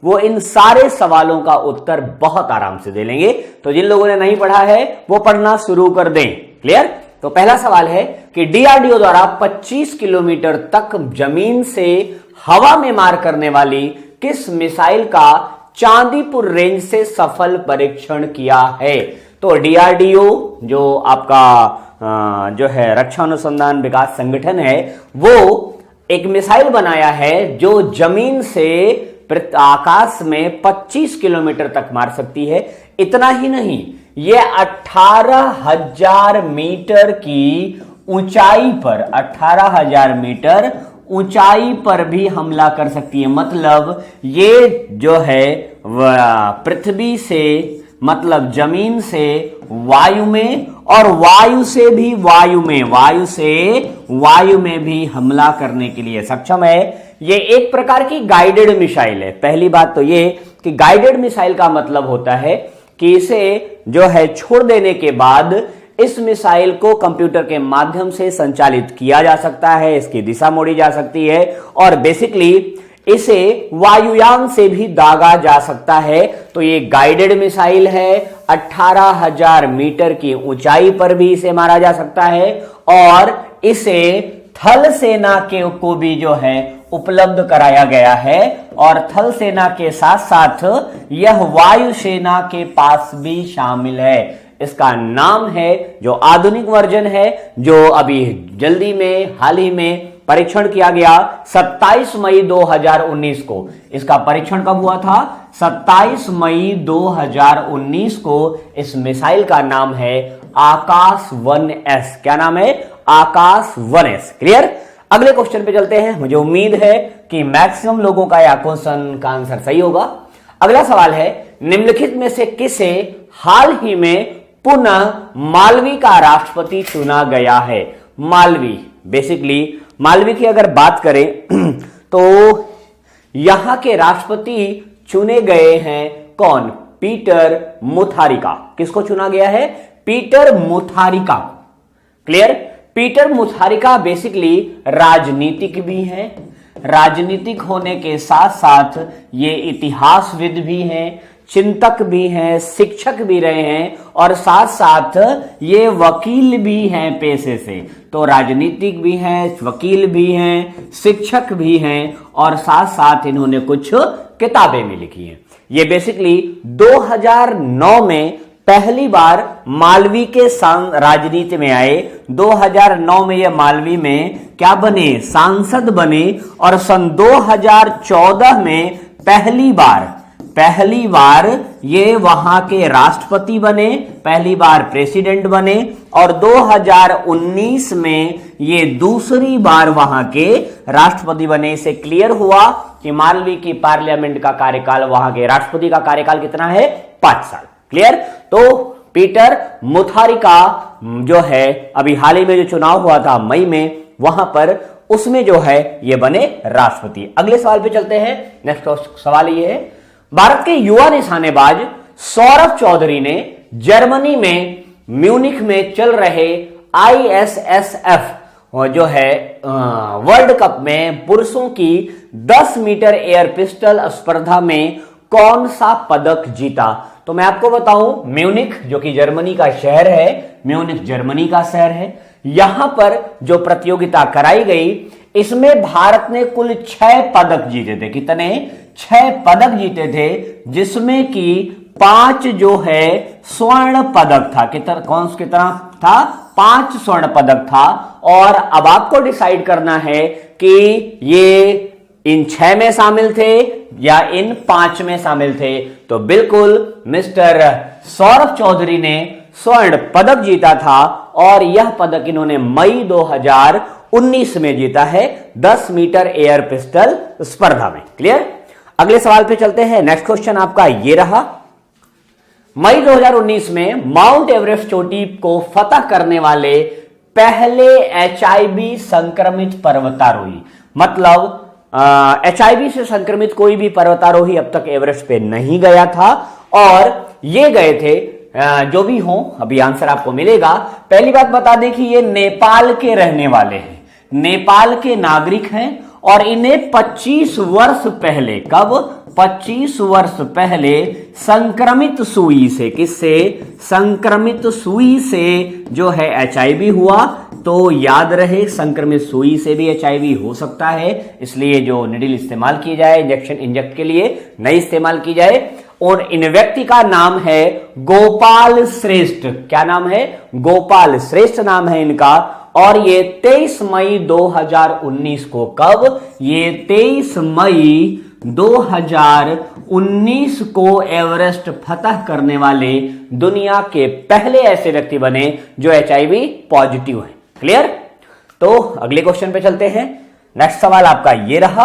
वो इन सारे सवालों का उत्तर बहुत आराम से दे लेंगे। तो जिन लोगों ने नहीं पढ़ा है वो पढ़ना शुरू कर दें। क्लियर? तो पहला सवाल है कि डीआरडीओ द्वारा 25 किलोमीटर तक जमीन से हवा में मार करने वाली किस मिसाइल का चांदीपुर रेंज से सफल परीक्षण किया है? तो डीआरडीओ जो आपका जो है रक्षा अनुसंधान विकास संगठन है, वो एक मिसाइल बनाया है जो जमीन से आकाश में 25 किलोमीटर तक मार सकती है। इतना ही नहीं, यह 18,000 मीटर की ऊंचाई पर 18,000 मीटर ऊंचाई पर भी हमला कर सकती है। मतलब ये जो है पृथ्वी से, मतलब जमीन से वायु में, और वायु से भी वायु में, वायु से वायु में भी हमला करने के लिए सक्षम है। ये एक प्रकार की गाइडेड मिसाइल है। पहली बात तो ये कि गाइडेड मिसाइल का मतलब होता है कि इसे जो है छोड़ देने के बाद इस मिसाइल को कंप्यूटर के माध्यम से संचालित किया जा सकता है, इसकी दिशा मोड़ी जा सकती है, और बेसिकली इसे वायुयान से भी दागा जा सकता है। तो ये गाइडेड मिसाइल है। 18,000 मीटर की ऊंचाई पर भी इसे मारा जा सकता है, और इसे थल सेना को भी जो है उपलब्ध कराया गया है, और थल सेना के साथ साथ यह वायु सेना के पास भी शामिल है। इसका नाम है, जो आधुनिक वर्जन है, जो अभी जल्दी में हाल ही में परीक्षण किया गया 27 मई 2019 को। इसका परीक्षण कब हुआ था? 27 मई 2019 को। इस मिसाइल का नाम है आकाश 1S। क्या नाम है? आकाश 1S। क्लियर? अगले क्वेश्चन पे चलते हैं। मुझे उम्मीद है कि मैक्सिमम लोगों का यह क्वेश्चन का आंसर सही होगा। अगला सवाल है, निम्नलिखित में से किसे हाल ही में पुनः मालवी का राष्ट्रपति चुना गया है? मालवी, बेसिकली मालवी की अगर बात करें तो यहां के राष्ट्रपति चुने गए हैं कौन? Peter Mutharika. किसको चुना गया है? Peter Mutharika. Clear? Peter Mutharika basically राजनीतिक भी हैं, राजनीतिक होने के साथ साथ ये इतिहासविद भी हैं, चिंतक भी हैं, शिक्षक भी रहे हैं, और साथ साथ ये वकील भी हैं पेशे से। तो राजनीतिक भी हैं, वकील भी हैं, शिक्षक भी हैं, और साथ साथ इन्होंने कुछ किताबें भी लिखी हैं। ये बेसिकली 2009 में पहली बार मालवी के राजनीति में आए। 2009 में ये मालवी में क्या बने? सांसद बने, और सन 2014 में पहली बार ये वहां के राष्ट्रपति बने, पहली बार प्रेसिडेंट बने, और 2019 में ये दूसरी बार वहां के राष्ट्रपति बने। इसे क्लियर हुआ कि मालवी की पार्लियामेंट का कार्यकाल, वहां के राष्ट्रपति का कार्यकाल कितना है? 5 साल। क्लियर? तो पीटर मुथारिका जो है अभी हाल ही में जो चुनाव हुआ था मई में, वहां पर उसमें जो है ये बने राष्ट्रपति। अगले सवाल पे चलते हैं। नेक्स्ट सवाल ये है, भारत के युवा निशानेबाज सौरभ चौधरी ने जर्मनी में म्यूनिख में चल रहे ISSF जो है वर्ल्ड कप में पुरुषों की 10 मीटर एयर पिस्टल स्पर्धा में कौन सा पदक जीता? तो मैं आपको बताऊं, म्यूनिख जो कि जर्मनी का शहर है, म्यूनिख जर्मनी का शहर है, यहां पर जो प्रतियोगिता कराई गई, इसमें भारत ने कुल 6 पदक जीते थे। कितने? 6 पदक जीते थे, जिसमें कि 5 जो है स्वर्ण पदक था। कितना था? 5 स्वर्ण पदक था। और अब आपको डिसाइड करना है कि ये इन 6 में शामिल थे या इन 5 में शामिल थे। तो बिल्कुल मिस्टर सौरभ चौधरी ने स्वर्ण पदक जीता था, और यह पदक इन्होंने मई 2019 में जीता है 10 मीटर एयर पिस्टल स्पर्धा में। क्लियर? अगले सवाल पे चलते हैं। नेक्स्ट क्वेश्चन आपका ये रहा, मई 2019 में माउंट एवरेस्ट चोटी को फतह करने वाले पहले HIV संक्रमित पर्वतारोही, मतलब HIV से संक्रमित कोई भी पर्वतारोही अब तक एवरेस्ट पे नहीं गया था, और ये गए थे। जो भी हो, अभी आंसर आपको मिलेगा। पहली बात बता दें कि ये नेपाल के रहने वाले हैं, नेपाल के नागरिक हैं, और इन्हें 25 वर्ष पहले, कब? 25 वर्ष पहले संक्रमित सुई से, किससे? संक्रमित सुई से जो है एचआईवी हुआ। तो याद रहे संक्रमित सुई से भी एचआईवी हो सकता है, इसलिए जो निडिल इस्तेमाल की जाए इंजेक्शन इंजेक्ट के लिए नहीं इस्तेमाल की जाए। और इन व्यक्ति का नाम है गोपाल श्रेष्ठ। क्या नाम है? गोपाल श्रेष्ठ नाम है इनका। और ये 23 मई 2019 को, कब? ये 23 मई 2019 को एवरेस्ट फतह करने वाले दुनिया के पहले ऐसे व्यक्ति बने जो एचआईवी पॉजिटिव हैं। क्लियर? तो अगले क्वेश्चन पे चलते हैं। नेक्स्ट सवाल आपका ये रहा,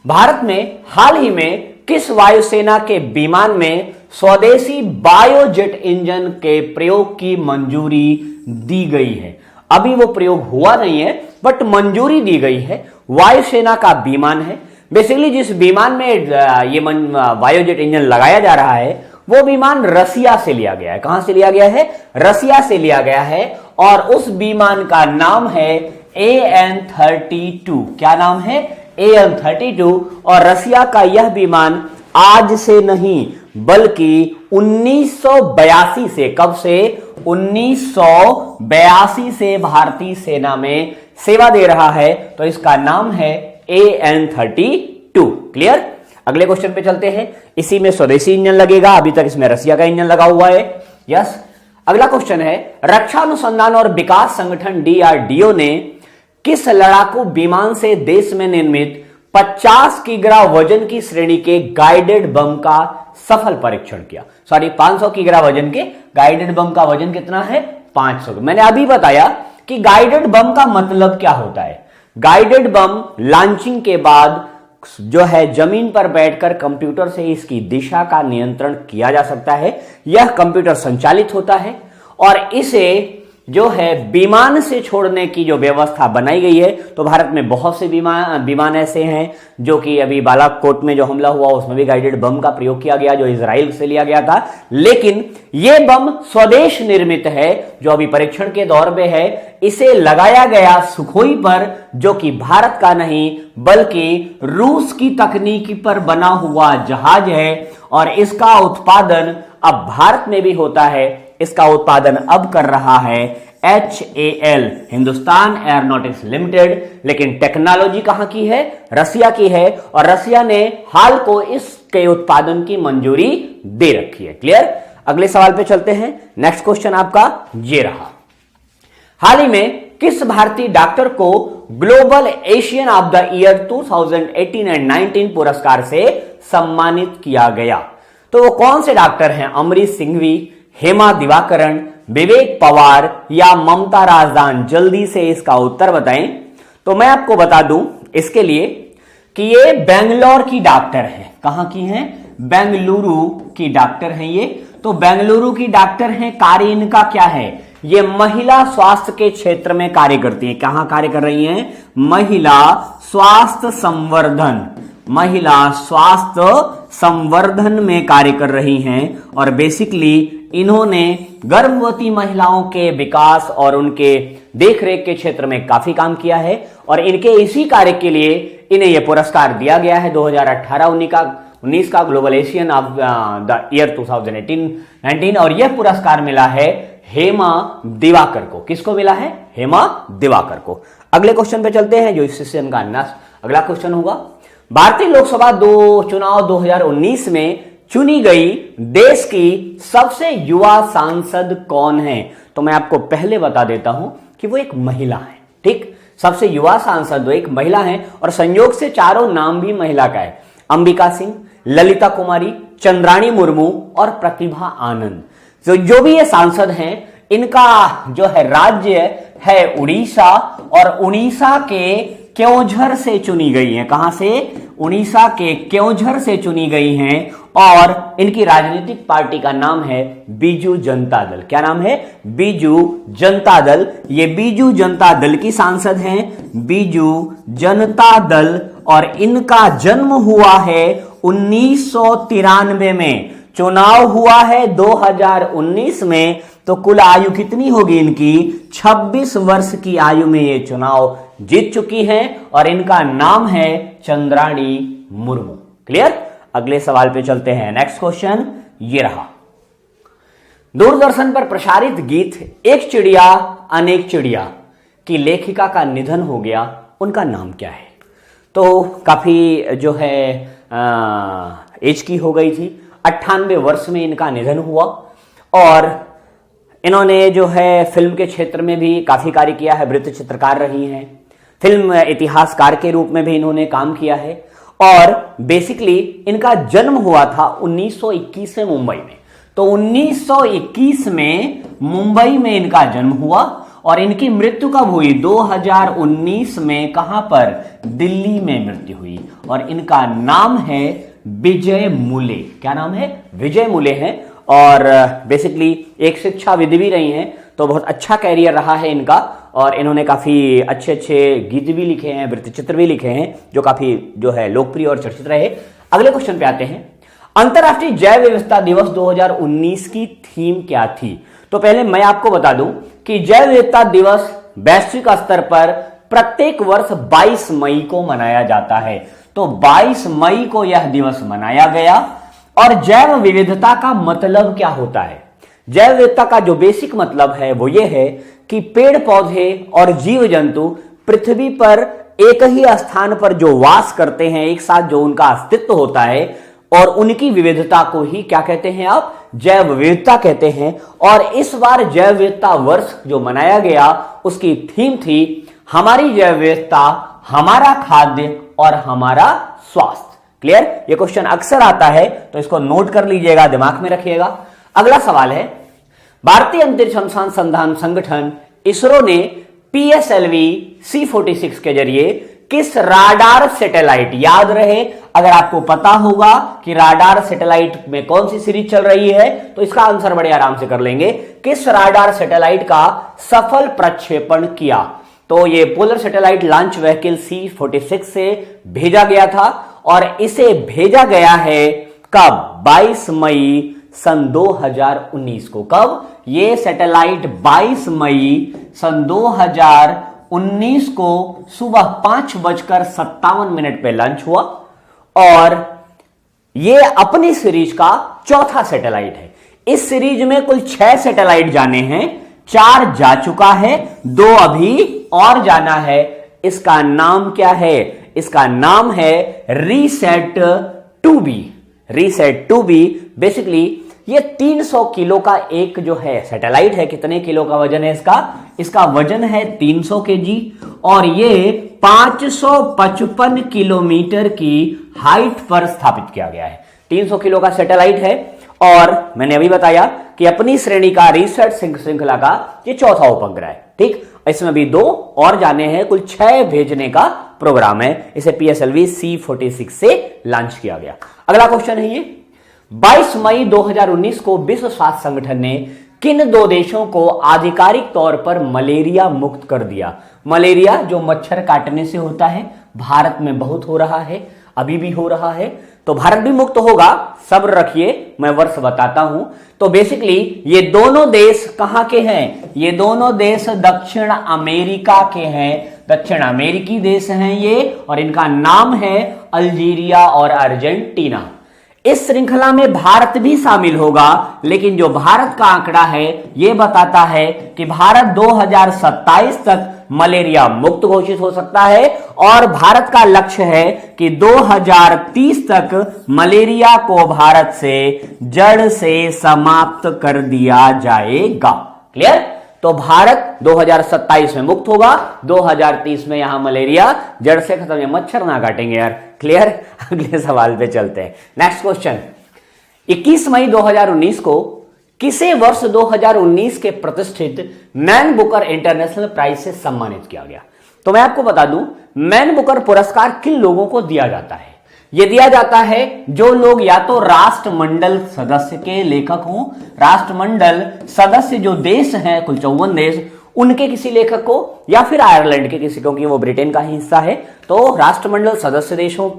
भारत में हाल ही में किस वायुसेना के विमान में स्वदेशी बायोजेट इंजन के प्रयोग की मंजूरी दी गई है? अभी वो प्रयोग हुआ नहीं है बट मंजूरी दी गई है। वायुसेना का विमान है। बेसिकली जिस विमान में ये बायोजेट इंजन लगाया जा रहा है वो विमान रसिया से लिया गया है। कहां से लिया गया है? रसिया से लिया गया है। और उस विमान का नाम है AN-32। क्या नाम है? AN-32। और रसिया का यह विमान आज से नहीं बल्कि 1982 से, कब से? 1982 से भारतीय सेना में सेवा दे रहा है। तो इसका नाम है AN-32। क्लियर? अगले क्वेश्चन पे चलते हैं। इसी में स्वदेशी इंजन लगेगा, अभी तक इसमें रसिया का इंजन लगा हुआ है। यस। अगला क्वेश्चन है, रक्षा अनुसंधान और विकास संगठन DRDO ने किस लड़ाकू विमान से देश में निर्मित 50 किग्रा वजन की श्रेणी के गाइडेड बम का सफल परीक्षण किया? 500 किग्रा वजन के गाइडेड बम का वजन कितना है? 500। मैंने अभी बताया कि गाइडेड बम का मतलब क्या होता है। गाइडेड बम लॉन्चिंग के बाद जो है जमीन पर बैठकर कंप्यूटर से इसकी दिशा का नियंत्रण किया जा सकता है। यह कंप्यूटर संचालित होता है और इसे जो है विमान से छोड़ने की जो व्यवस्था बनाई गई है। तो भारत में बहुत से विमान ऐसे हैं जो कि अभी बालाकोट में जो हमला हुआ उसमें भी गाइडेड बम का प्रयोग किया गया जो इजराइल से लिया गया था। लेकिन यह बम स्वदेश निर्मित है जो अभी परीक्षण के दौर में है। इसे लगाया गया सुखोई पर जो कि भारत का नहीं बल्कि रूस की तकनीकी पर बना हुआ जहाज है। और इसका उत्पादन अब भारत में भी होता है। इसका उत्पादन अब कर रहा है HAL, हिंदुस्तान एयरोनॉटिक्स लिमिटेड। लेकिन टेक्नोलॉजी कहां की है? रसिया की है। और रसिया ने हाल को इसके उत्पादन की मंजूरी दे रखी है। क्लियर? अगले सवाल पे चलते हैं। नेक्स्ट क्वेश्चन आपका ये रहा, हाल ही में किस भारतीय डॉक्टर को global Asian of the year 2018 and 19 पुरस्कार से सम्मानित किया गया? तो वो कौन से डॉक्टर हैं? अमरीश सिंघवी, हेमा दिवाकरण, विवेक पवार या ममता राजदान? जल्दी से इसका उत्तर बताएं। तो मैं आपको बता दूं इसके लिए कि ये बेंगलोर की डॉक्टर हैं। कहां की हैं? बेंगलुरु की डॉक्टर हैं ये। तो बेंगलुरु की डॉक्टर हैं। कार्य इनका क्या है? ये महिला स्वास्थ्य के क्षेत्र में कार्य करती है। कहां कार्य कर रही हैं? महिला स्वास्थ्य संवर्धन, महिला स्वास्थ्य संवर्धन में कार्य कर रही हैं। और बेसिकली इन्होंने गर्भवती महिलाओं के विकास और उनके देखरेख के क्षेत्र में काफी काम किया है। और इनके इसी कार्य के लिए इन्हें यह पुरस्कार दिया गया है 2018-19 का global Asian of the year 2018-19। और यह पुरस्कार मिला है हेमा दिवाकर को। किसको मिला है? हेमा दिवाकर को। अगले क्वेश्चन पे चलते हैं जो इस सेशन का अगला क्वेश्चन होगा, भारतीय लोकसभा चुनाव 2019 में चुनी गई देश की सबसे युवा सांसद कौन है? तो मैं आपको पहले बता देता हूं कि वो एक महिला है। ठीक, सबसे युवा सांसद वो एक महिला है और संयोग से चारों नाम भी महिला का है। अंबिका सिंह, ललिता कुमारी, चंद्राणी मुर्मू और प्रतिभा आनंद। जो भी ये सांसद हैं इनका जो है राज्य है उड़ीसा और उड़ीसा के क्योंझर से चुनी गई हैं। कहां से? उड़ीसा के क्योंझर से चुनी गई हैं। और इनकी राजनीतिक पार्टी का नाम है बीजू जनता दल। क्या नाम है? बीजू जनता दल। ये बीजू जनता दल की सांसद हैं, बीजू जनता दल। और इनका जन्म हुआ है 1993 में, चुनाव हुआ है 2019 में। तो कुल आयु कितनी होगी इनकी? 26 वर्ष की आयु में ये चुनाव जीत चुकी हैं और इनका नाम है चंद्राणी मुर्मू। क्लियर? अगले सवाल पे चलते हैं। नेक्स्ट क्वेश्चन ये रहा, दूरदर्शन पर प्रसारित गीत एक चिड़िया अनेक चिड़िया की लेखिका का निधन हो गया, उनका नाम क्या है? तो काफी जो है एज की हो गई थी, 98 वर्ष में इनका निधन हुआ और इन्होंने जो है फिल्म के क्षेत्र में भी काफी कार्य किया है, वृत्त चित्रकार रही हैं, फिल्म इतिहासकार के रूप में भी इन्होंने काम किया है और बेसिकली इनका जन्म हुआ था 1921 में मुंबई में। तो 1921 में मुंबई में इनका जन्म हुआ और इनकी मृत्यु कब हुई? 2019 में। कहां पर? दिल्ली में मृत्यु हुई और इनका नाम है विजय मूले। क्या नाम है? विजय मूले है और बेसिकली एक शिक्षाविद भी रही हैं, तो बहुत अच्छा कैरियर रहा है इनका और इन्होंने काफी अच्छे अच्छे गीत भी लिखे हैं, वृत्तचित्र भी लिखे हैं जो काफी जो है लोकप्रिय और चर्चित रहे। अगले क्वेश्चन पे आते हैं, अंतरराष्ट्रीय जैव विविधता दिवस 2019 की थीम क्या थी? तो पहले मैं आपको बता दूं कि जैव विविधता दिवस वैश्विक स्तर पर प्रत्येक वर्ष 22 मई को मनाया जाता है। तो 22 मई को यह दिवस मनाया गया और जैव विविधता का मतलब क्या होता है? जैव विविधता का जो बेसिक मतलब है वो ये है कि पेड़ पौधे और जीव जंतु पृथ्वी पर एक ही स्थान पर जो वास करते हैं, एक साथ जो उनका अस्तित्व होता है और उनकी विविधता को ही क्या कहते हैं आप? जैव विविधता कहते हैं। और इस बार जैव विविधता वर्ष जो मनाया गया उसकी थीम थी हमारी जैव विविधता, हमारा खाद्य और हमारा स्वास्थ्य। क्लियर? ये क्वेश्चन अक्सर आता है तो इसको नोट कर लीजिएगा, दिमाग में रखिएगा। अगला सवाल है, भारतीय अंतरिक्ष अनुसंधान संगठन इसरो ने PSLV C46 के जरिए किस राडार सैटेलाइट, याद रहे अगर आपको पता होगा कि राडार सैटेलाइट में कौन सी सीरीज चल रही है तो इसका आंसर बड़े आराम से कर लेंगे, किस राडार सैटेलाइट का सफल प्रक्षेपण किया? तो ये polar satellite launch vehicle C46 से भेजा गया था और इसे भेजा गया है कब? 22 मई सन 2019 को। कब? ये सैटेलाइट 22 मई सन 2019 को सुबह 5:57 पे लॉन्च हुआ और ये अपनी सीरीज का चौथा सैटेलाइट है। इस सीरीज में कुल 6 सैटेलाइट जाने हैं, 4 जा चुका है, 2 अभी और जाना है। इसका नाम क्या है? इसका नाम है reset 2B। Reset 2B basically ये 300 किलो का एक जो है सैटेलाइट है। कितने किलो का वजन है इसका? इसका वजन है 300 kg और ये 555 किलोमीटर की हाइट पर स्थापित किया गया है। 300 किलो का सैटेलाइट है और मैंने अभी बताया कि अपनी श्रेणी का रिसर्च श्रृंखला का ये चौथा उपग्रह है। ठीक, इसमें भी 2 और जाने हैं, कुल 6 भेजने का प्रोग्राम है। इसे PSLV C46 से लॉन्च किया गया। अगला क्वेश्चन है ये, 22 मई 2019 को विश्व स्वास्थ्य संगठन ने किन 2 देशों को आधिकारिक तौर पर मलेरिया मुक्त कर दिया? मलेरिया जो मच्छर काटने से होता है, भारत में बहुत हो रहा है, अभी भी हो रहा है, तो भारत भी मुक्त होगा, सब्र रखिए, मैं वर्ष बताता हूं। तो बेसिकली ये दोनों देश कहां के हैं? ये दोनों देश दक्षिण अमेरिका के हैं, दक्षिण अमेरिकी देश हैं ये और इनका नाम है अल्जीरिया और अर्जेंटीना। इस श्रृंखला में भारत भी शामिल होगा, लेकिन जो भारत का आंकड़ा है यह बताता है कि भारत 2027 तक मलेरिया मुक्त घोषित हो सकता है और भारत का लक्ष्य है कि 2030 तक मलेरिया को भारत से जड़ से समाप्त कर दिया जाएगा। क्लियर? तो भारत 2027 में मुक्त होगा, 2030 में यहां मलेरिया जड़ से खत्म। है, मच्छर ना काटेंगे यार। क्लियर? अगले सवाल पे चलते हैं। नेक्स्ट क्वेश्चन, 21 मई 2019 को किसे वर्ष 2019 के प्रतिष्ठित मैन बुकर इंटरनेशनल प्राइज से सम्मानित किया गया? तो मैं आपको बता दूं, मैन बुकर पुरस्कार किन लोगों को दिया जाता है? यह दिया जाता है जो लोग या तो राष्ट्रमंडल सदस्य के लेखक हों, राष्ट्रमंडल सदस्य जो देश हैं कुल 54 देश, उनके किसी लेखक को, या फिर आयरलैंड के किसी, क्योंकि वो ब्रिटेन का ही हिस्सा है, तो राष्ट्रमंडल सदस्य देशों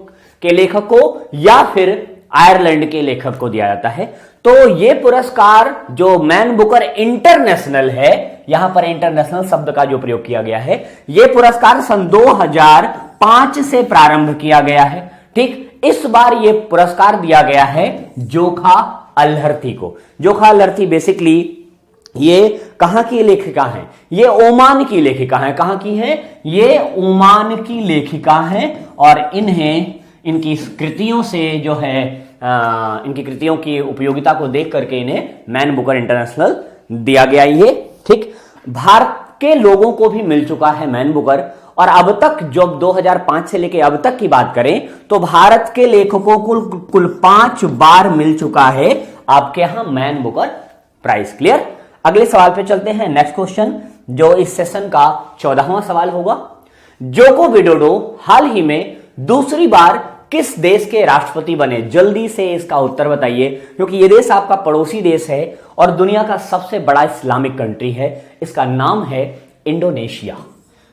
के लेखक को या फिर आयरलैंड के लेखक को दिया जाता है। तो ये पुरस्कार जो मैन बुकर इंटरनेशनल है, यहां पर इंटरनेशनल शब्द का जो प्रयोग किया गया है, यह पुरस्कार सन 2005 से प्रारंभ किया गया है। ठीक, इस बार यह पुरस्कार दिया गया है जोखा अल्हर्थी को। जोखा अल्हर्थी बेसिकली ये कहां की लेखिका हैं? ये ओमान की लेखिका हैं। कहां की हैं? ये ओमान की लेखिका हैं और इन्हें इनकी कृतियों से जो है इनकी कृतियों की उपयोगिता को देख करके इन्हें मैन बुकर इंटरनेशनल दिया गया। ये ठीक भारत के लोगों को भी मिल चुका है मैन बुकर, और अब तक जब 2005 से लेके अब तक की बात करें तो भारत के लेखकों को कुल 5 बार मिल चुका है आपके यहां मैन बुकर प्राइज। क्लियर? अगले सवाल पे चलते हैं। नेक्स्ट क्वेश्चन जो इस सेशन का 14वां सवाल होगा। जोको विडोडो हाल ही में दूसरी बार किस देश के राष्ट्रपति बने? जल्दी से इसका उत्तर बताइए, क्योंकि यह देश आपका पड़ोसी देश है और दुनिया का सबसे बड़ा इस्लामिक कंट्री है। इसका नाम है इंडोनेशिया।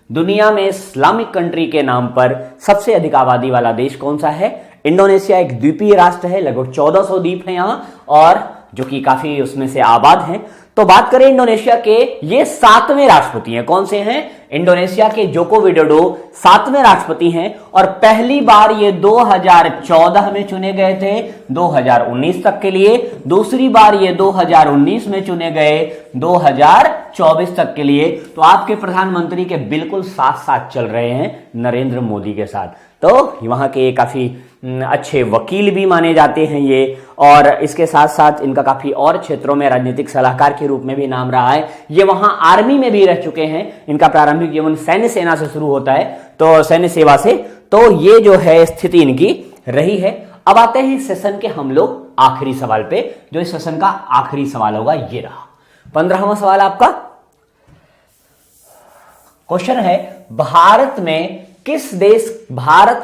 दुनिया में इस्लामिक कंट्री के नाम पर सबसे अधिक आबादी वाला देश कौन सा है? इंडोनेशिया एक द्वीपीय राष्ट्र है, लगभग 1400 द्वीप है यहां, और जो कि काफी उसमें से आबाद हैं। तो बात करें इंडोनेशिया के, ये 7वें राष्ट्रपति हैं। कौन से हैं? इंडोनेशिया के जोको विडोडो 7वें राष्ट्रपति हैं और पहली बार ये 2014 में चुने गए थे 2019 तक के लिए, दूसरी बार ये 2019 में चुने गए 2024 तक के लिए। तो आपके प्रधानमंत्री के बिल्कुल साथ साथ चल रहे हैं नरेंद्र मोदी के साथ। तो वहां के काफी अच्छे वकील भी माने जाते हैं ये, और इसके साथ साथ इनका काफी और क्षेत्रों में राजनीतिक सलाहकार के रूप में भी नाम रहा है। ये वहां आर्मी में भी रह चुके हैं। इनका प्रारंभिक जीवन सैन्य सेना से शुरू होता है, तो सैन्य सेवा से। तो ये जो है स्थिति इनकी रही है। अब आते हैं इस सेशन के हम लोग आखिरी सवाल पे, जो इस सेशन का आखिरी सवाल होगा। ये रहा 15वां सवाल आपका। क्वेश्चन है भारत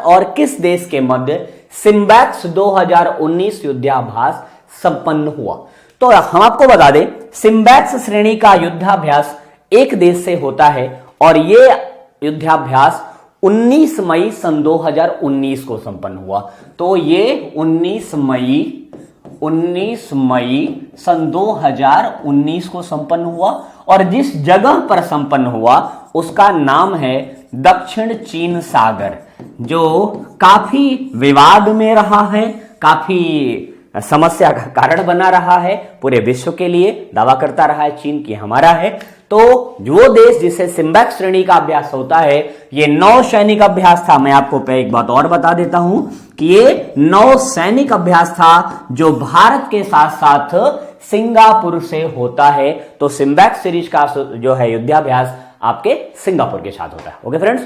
और किस देश के मध्य सिम्बैक्स 2019 युद्धाभ्यास संपन्न हुआ? तो हम आपको बता दें, सिम्बैक्स श्रेणी का युद्धाभ्यास एक देश से होता है और यह युद्धाभ्यास 19 मई सन 2019 को संपन्न हुआ। तो ये 19 मई सन 2019 को संपन्न हुआ, और जिस जगह पर संपन्न हुआ उसका नाम है दक्षिण चीन सागर, जो काफी विवाद में रहा है, काफी समस्या का कारण बना रहा है पूरे विश्व के लिए। दावा करता रहा है चीन की हमारा है। तो वो देश जिसे सिम्बैक्स श्रेणी का अभ्यास होता है, ये नौसैनिक अभ्यास था। मैं आपको एक बात और बता देता हूं कि ये नौसैनिक अभ्यास था जो भारत के साथ साथ सिंगापुर से होता है। तो सिम्बैक्स सीरीज का जो है युद्धाभ्यास आपके सिंगापुर के साथ होता है। Okay friends,